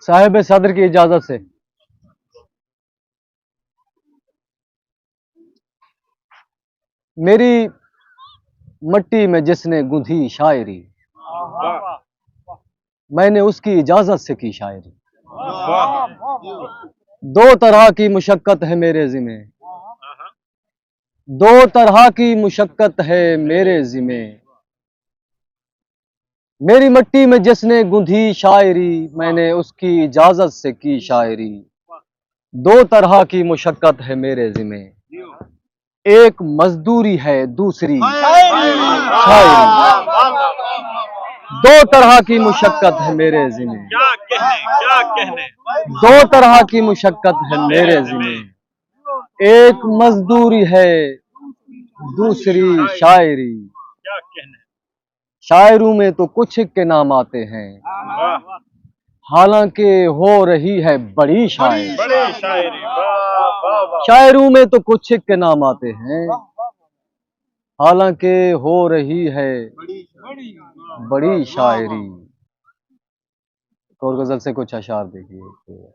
साहिब सदर की इजाजत से मेरी मट्टी में जिसने गूंधी शायरी, मैंने उसकी इजाजत से की शायरी। दो तरह की मुशक्कत है मेरे ज़िम्मे, दो तरह की मुशक्कत है मेरे ज़िम्मे। मेरी मट्टी में जिसने गूंधी शायरी, मैंने उसकी इजाजत से की शायरी। दो तरह की मुशक्कत है मेरे ज़िम्मे, एक मजदूरी है दूसरी शायरी। दो तरह की मुशक्कत है मेरे ज़िम्मे, क्या कहने दो तरह की मुशक्कत है मेरे ज़िम्मे। एक मजदूरी है दूसरी शायरी। क्या कहने। शायरों में तो कुछ के नाम आते हैं, हालांकि हो रही है बड़ी शायरी। बड़ी शायरी, वाह वाह वाह। शायरों में तो कुछ के नाम आते हैं, हालांकि हो रही है बड़ी शायरी। और गजल से कुछ अशार देखिए।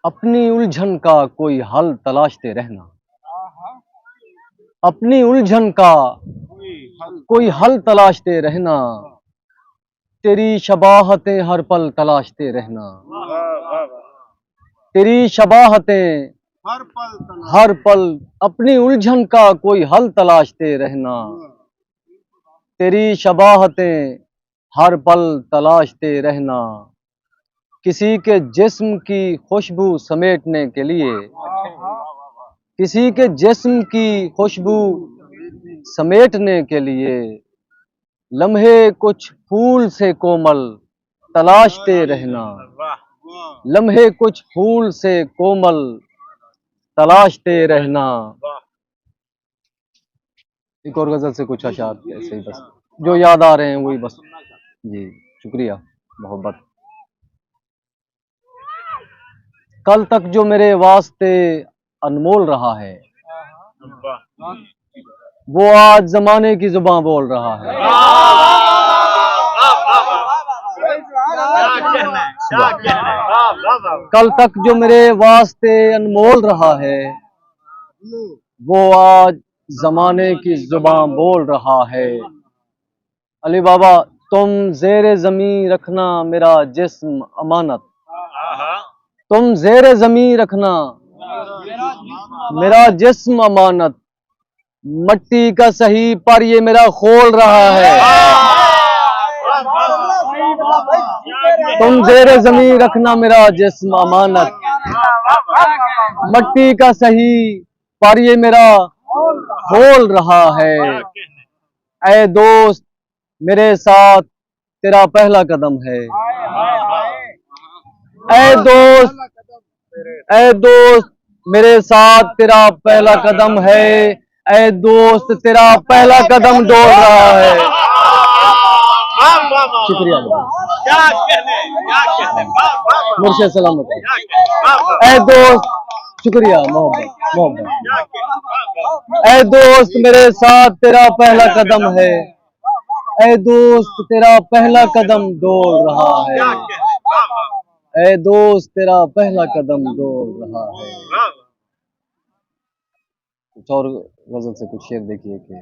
अपनी उलझन का कोई हल तलाशते रहना, अपनी उलझन का कोई हल तलाशते रहना। तेरी शबाहतें हर पल तलाशते रहना, तेरी शबाहतें हर पल। अपनी उलझन का कोई हल तलाशते रहना, तेरी शबाहतें हर पल तलाशते रहना। किसी के जिस्म की खुशबू समेटने के लिए, किसी के जिस्म की खुशबू समेटने के लिए, लम्हे कुछ फूल से कोमल तलाशते रहना, लम्हे कुछ फूल से कोमल तलाशते रहना। एक और गजल से कुछ अशार ऐसे ही बस जो याद आ रहे हैं वही बस। जी शुक्रिया मोहब्बत। कल तक जो मेरे वास्ते अनमोल रहा है, वो आज जमाने की जुबान बोल रहा है। कल तक जो मेरे वास्ते अनमोल रहा है, वो आज जमाने की जुबान बोल रहा है। अली बाबा तुम जेरे जमीन रखना मेरा जिस्म अमानत, तुम जेरे जमीन रखना मेरा जिस्म अमानत। मट्टी का सही पर ये मेरा खोल रहा है। तुम जेरे जमीन रखना मेरा जिस्म अमानत, मट्टी का सही पर ये मेरा खोल रहा है। ऐ दोस्त मेरे साथ तेरा पहला कदम है, ऐ दोस्त मेरे साथ तेरा पहला कदम है। ऐ दोस्त तेरा पहला कदम डोल रहा है। शुक्रिया मुर्शिद सलामत। ऐ दोस्त शुक्रिया मोहब्बत मोहब्बत। ऐ दोस्त मेरे साथ तेरा पहला कदम है, ऐ दोस्त तेरा पहला कदम डोल रहा है। ऐ दोस्त तेरा पहला कदम डोल रहा है। कुछ और गजल से कुछ शेर देखिए कि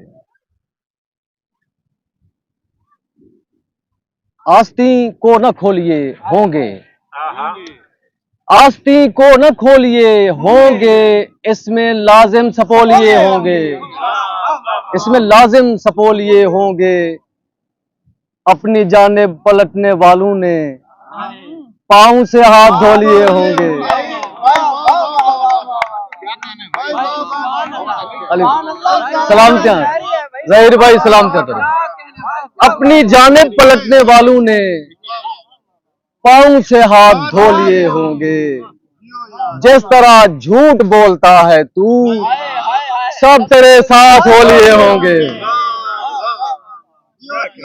आस्ती को न खोलिए होंगे, आस्ती को न खोलिए होंगे, इसमें लाजिम सपोलिए होंगे, इसमें लाजिम सपोलिए होंगे। अपनी जानिब पलटने वालों ने पाँव से हाथ धो लिए होंगे। सलामतियां जहीर भाई, सलामतियां। अपनी जानिब पलटने वालों ने पाँव से हाथ धो लिए होंगे। जिस तरह झूठ बोलता है तू, सब तेरे साथ हो लिए होंगे।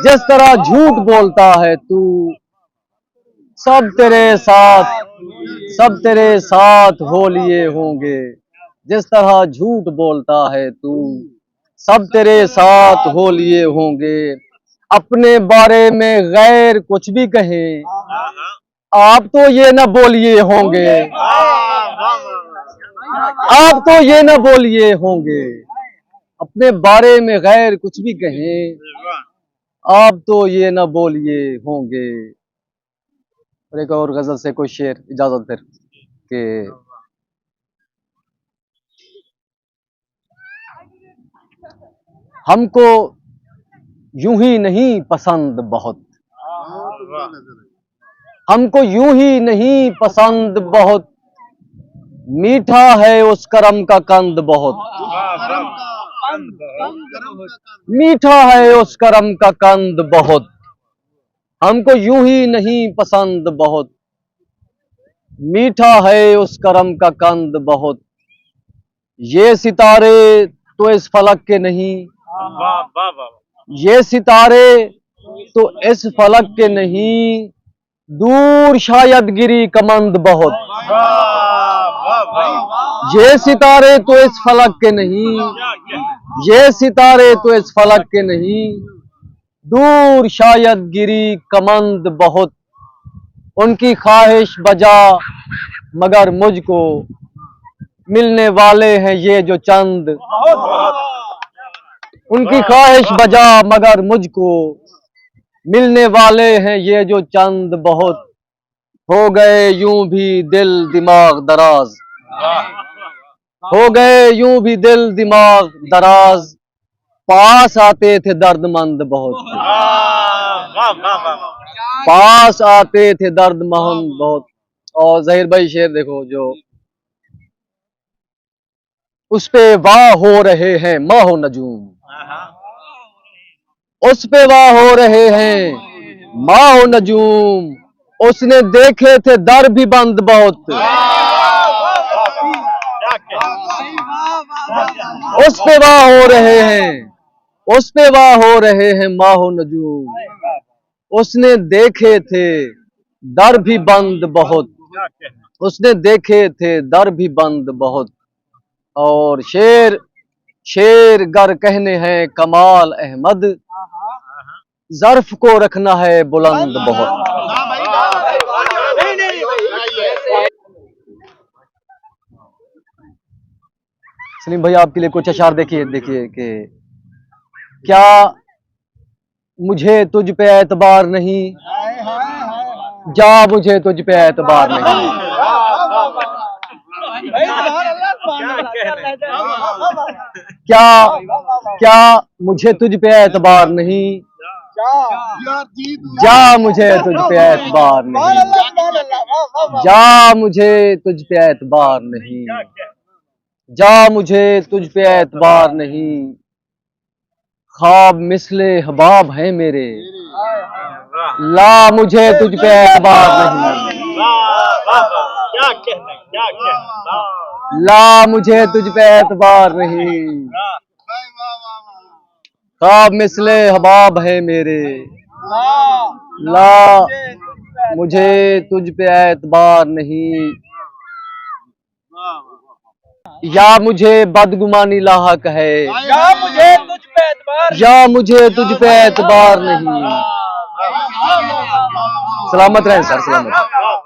जिस तरह झूठ बोलता है तू, सब तेरे साथ हो लिए होंगे। जिस तरह झूठ बोलता है तू, सब तेरे साथ हो लिए होंगे। अपने बारे में गैर कुछ भी कहे, आप तो ये न बोलिए होंगे, आप तो ये न बोलिए होंगे। अपने बारे में गैर कुछ भी कहें, आप तो ये न बोलिए होंगे। और एक और गजल से कोई शेर, इजाजत फिर कि हमको यूं ही नहीं पसंद बहुत, हमको यूं ही नहीं पसंद बहुत, मीठा है उस करम का कंद बहुत, मीठा है उस करम का कंद बहुत। हमको यूं ही नहीं पसंद बहुत, मीठा है उस करम का कंद बहुत। ये सितारे तो इस फलक के नहीं, ये सितारे तो इस फलक के नहीं, दूर शायद गिरी कमंद बहुत। ये सितारे तो इस फलक के नहीं, ये सितारे तो इस फलक के नहीं, दूर शायद गिरी कमंद बहुत। उनकी ख्वाहिश बजा मगर मुझको मिलने वाले हैं ये जो चंद, उनकी ख्वाहिश बजा मगर मुझको मिलने वाले हैं ये जो चंद बहुत। हो गए यूं भी दिल दिमाग दराज, हो गए यूं भी दिल दिमाग दराज, पास आते थे दर्दमंद बहुत, पास आते थे दर्दमंद बहुत। और जहीर भाई शेर देखो जो, उस पे वाह हो रहे हैं माहो नजूम, उस पे वाह हो रहे हैं माहो नजूम, उसने देखे थे दर भी बंद बहुत, उस पे वाह हो रहे हैं, उस पे वाह हो रहे हैं माहो नजूम, उसने देखे थे दर भी बंद बहुत, उसने देखे थे दर भी बंद बहुत। और शेर, शेर गर कहने हैं कमाल अहमद, ज़र्फ को रखना है बुलंद बहुत। सलीम भाई आपके लिए कुछ अशार देखिए, देखिए कि क्या मुझे तुझ पे एतबार नहीं, जा मुझे तुझ पे एतबार नहीं, क्या क्या मुझे तुझ पे एतबार नहीं, जा मुझे तुझ पे एतबार नहीं, जा मुझे तुझ पे एतबार नहीं, जा मुझे तुझ पे एतबार नहीं। ख्वाब मिसले हबाब है मेरे, ला मुझे तुझ पे एतबार नहीं, ला मुझे तुझ पे एतबार नहीं। ख्वाब मिसले हबाब है मेरे, ला मुझे तुझ पे एतबार नहीं। या मुझे बदगुमानी लाहक है, या मुझे तुझ पे एतबार, या मुझे तुझ पे एतबार नहीं। सलामत रहें सर, सलामत,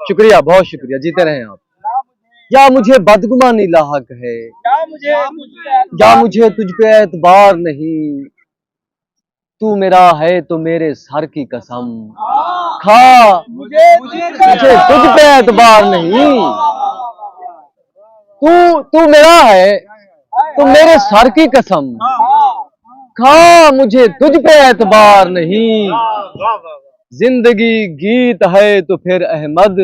शुक्रिया, बहुत शुक्रिया, जीते रहें आप। या मुझे बदगुमानी लाहक है, या मुझे तुझ पे एतबार नहीं, तू मेरा है तो मेरे सर की कसम, खा मुझे तुझ पे एतबार नहीं। तू मेरा है तो मेरे सर की कसम, खा मुझे तुझ पे एतबार नहीं। जिंदगी गीत है तो फिर अहमद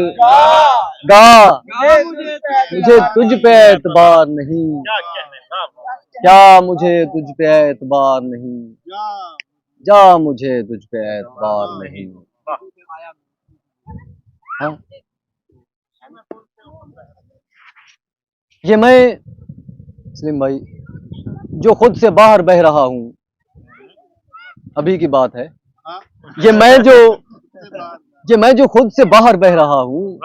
गा, मुझे तुझ पे एतबार नहीं, क्या मुझे तुझ पे एतबार नहीं, जा मुझे तुझ पे एतबार नहीं। हाँ? ये मैं सलीम भाई जो खुद से बाहर बह रहा हूँ, अभी की बात है, ये मैं जो खुद से बाहर बह रहा हूँ,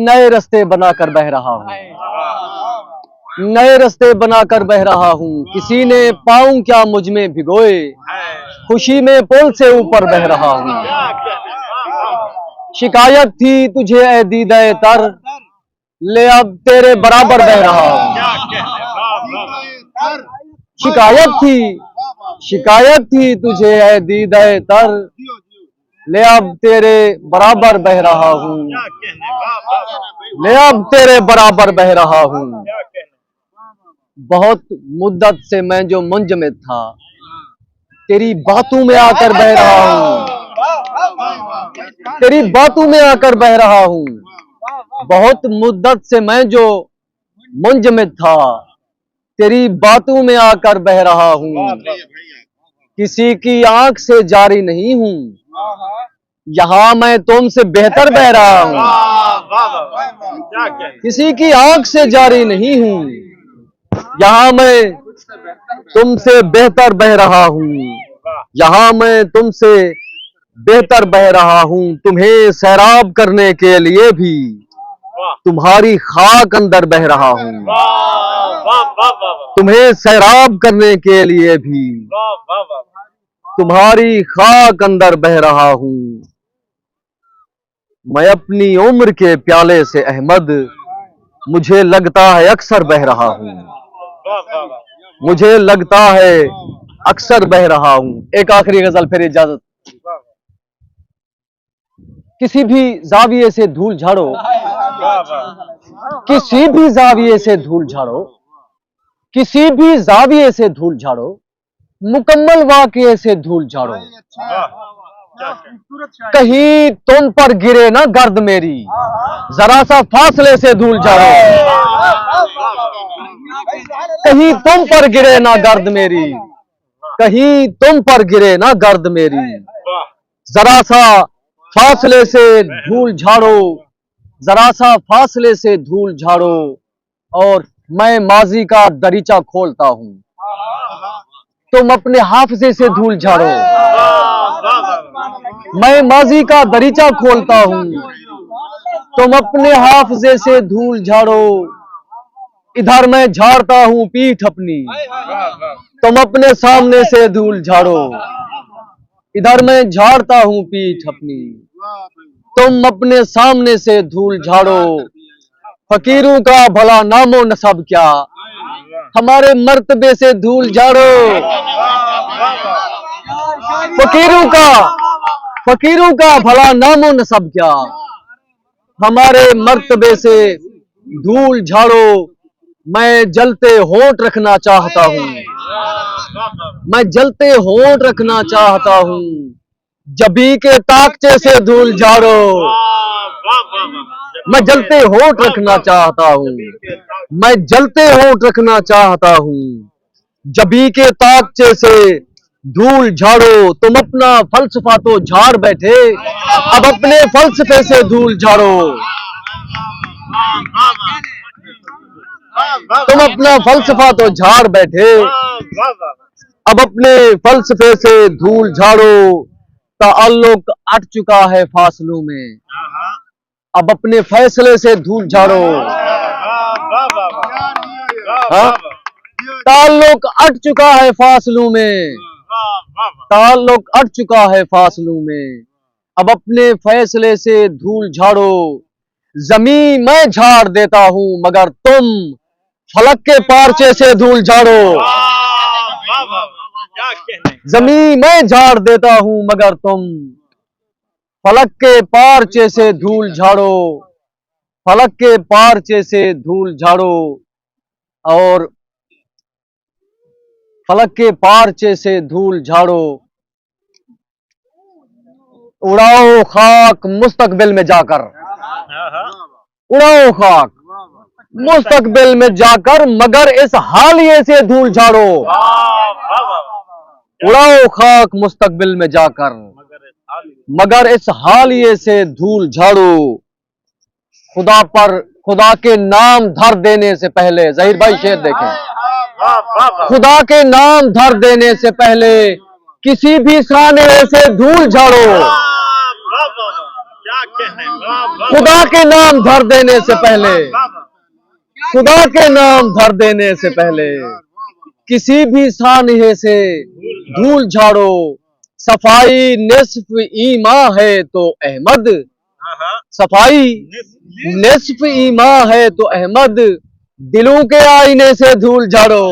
नए रास्ते बनाकर बह रहा हूँ। नए रास्ते बनाकर बह रहा हूँ। किसी ने पाँव क्या मुझ में भिगोए, खुशी में पुल से ऊपर बह रहा हूँ। क्या कहने, वाह वाह शिकायत थी तुझे ए दीदाए तर, ले अब तेरे बराबर बह रहा हूँ। क्या कहने, वाह वाह शिकायत थी तुझे ए दीदाए तर, ले अब तेरे बराबर बह रहा हूँ। क्या कहने, वाह वाह ले अब तेरे बराबर बह रहा हूँ। क्या कहने, बहुत मुद्दत से मैं जो मुंज में था, तेरी बातों में आकर बह रहा हूँ। तेरी बातों में आकर बह रहा हूँ। बहुत मुद्दत से मैं जो मुंज में था, तेरी बातों में आकर बह रहा हूँ। किसी की आंख से जारी नहीं हूँ, यहाँ मैं तुमसे बेहतर बह रहा हूँ। वाह वाह वाह क्या कहने, किसी की आंख से जारी नहीं हूँ, यहाँ मैं तुमसे बेहतर बह रहा हूँ। यहाँ मैं तुमसे बेहतर बह रहा हूँ। तुम्हें सैराब करने के लिए भी वाह तुम्हारी खाक अंदर बह रहा हूँ। वाह वाह वाह वाह तुम्हें सैराब करने के लिए भी वाह वाह वाह तुम्हारी खाक अंदर बह रहा हूँ। मैं अपनी उम्र के प्याले से अहमद, मुझे लगता है अक्सर बह रहा हूँ। वाह वाह मुझे लगता है अक्सर बह रहा हूँ। एक आखिरी गजल फिर इजाजत। किसी भी जाविये से धूल झाड़ो, वाह वाह किसी भी जाविये से धूल झाड़ो, किसी भी जाविये से धूल झाड़ो, मुकम्मल वाक़ये से धूल झाड़ो। वाह क्या कहने, कहीं तुम पर गिरे ना गर्द मेरी, जरा सा फासले से धूल झाड़ो। कहीं तुम पर गिरे ना गर्द मेरी, कहीं तुम पर गिरे ना गर्द मेरी, वाह जरा सा फासले से धूल झाड़ो, जरा सा फासले से धूल झाड़ो। और मैं माजी का दरीचा खोलता हूँ, तुम अपने हाफजे से धूल झाड़ो। मैं माजी का दरीचा खोलता हूँ, तुम अपने हाफजे से धूल झाड़ो। इधर मैं झाड़ता हूँ पीठ अपनी, तुम अपने सामने से धूल झाड़ो। इधर मैं झाड़ता हूँ पीठ अपनी, तुम अपने सामने से धूल झाड़ो। फकीरों का भला नामो नसब क्या, हमारे मर्तबे से धूल झाड़ो। फकीरों का भला नामो नसब क्या, हमारे मर्तबे से धूल झाड़ो। मैं जलते होंठ रखना चाहता हूँ, मैं जलते होंठ रखना चाहता हूँ, जबी के ताकचे से धूल झाड़ो। मैं जलते होंठ रखना चाहता हूँ, मैं जलते होंठ रखना चाहता हूँ, जबी के ताकचे से धूल झाड़ो। तुम अपना फलसफा तो झाड़ बैठे, अब अपने फलसफे से धूल झाड़ो। तुम अपना फलसफा तो झाड़ बैठे, अब अपने फलसफे से धूल झाड़ो। ताल्लुक अट चुका है फासलों में, अब अपने फैसले से धूल झाड़ो। हाँ? ताल्लुक अट चुका है फासलों में, ताल्लुक अट चुका है फासलों में, अब अपने फैसले से धूल झाड़ो। जमीन मैं झाड़ देता हूँ मगर तुम फलक के पारचे से धूल झाड़ो। क्या कहने, जमीन मैं झाड़ देता हूँ मगर तुम फलक के पारचे से धूल झाड़ो। फलक के पारचे से धूल झाड़ो। और फलक के पारचे से धूल झाड़ो। उड़ाओ खाक मुस्तकबिल में जाकर, उड़ाओ खाक मुस्तकबिल में जाकर, मगर इस हालिये से धूल झाड़ो। उड़ाओ खाक मुस्तकबिल में जाकर, मगर इस हालिये से धूल झाड़ो। खुदा के नाम धर देने से पहले, जहीर भाई शेर देखें, खुदा के नाम धर देने से पहले किसी भी साने से धूल झाड़ो। क्या कहने, खुदा के नाम धर देने से पहले खुदा के नाम धर देने से पहले किसी भी सानहे से धूल झाड़ो। सफाई निस्फ ईमान है तो अहमद, सफाई निस्फ ईमान है तो अहमद, दिलों के आईने से धूल झाड़ो।